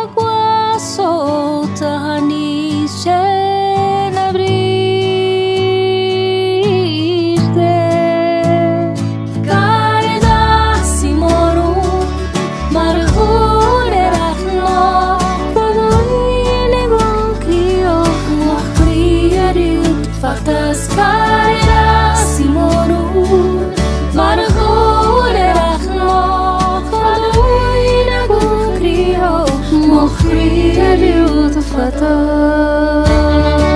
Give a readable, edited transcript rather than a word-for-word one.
água solta ranice na briste Carida simoru marhure rachno Pagoine bokrio mochrieriut fatas Carida simoru marhure rachno Pagoine bokrio mochrieriut fatas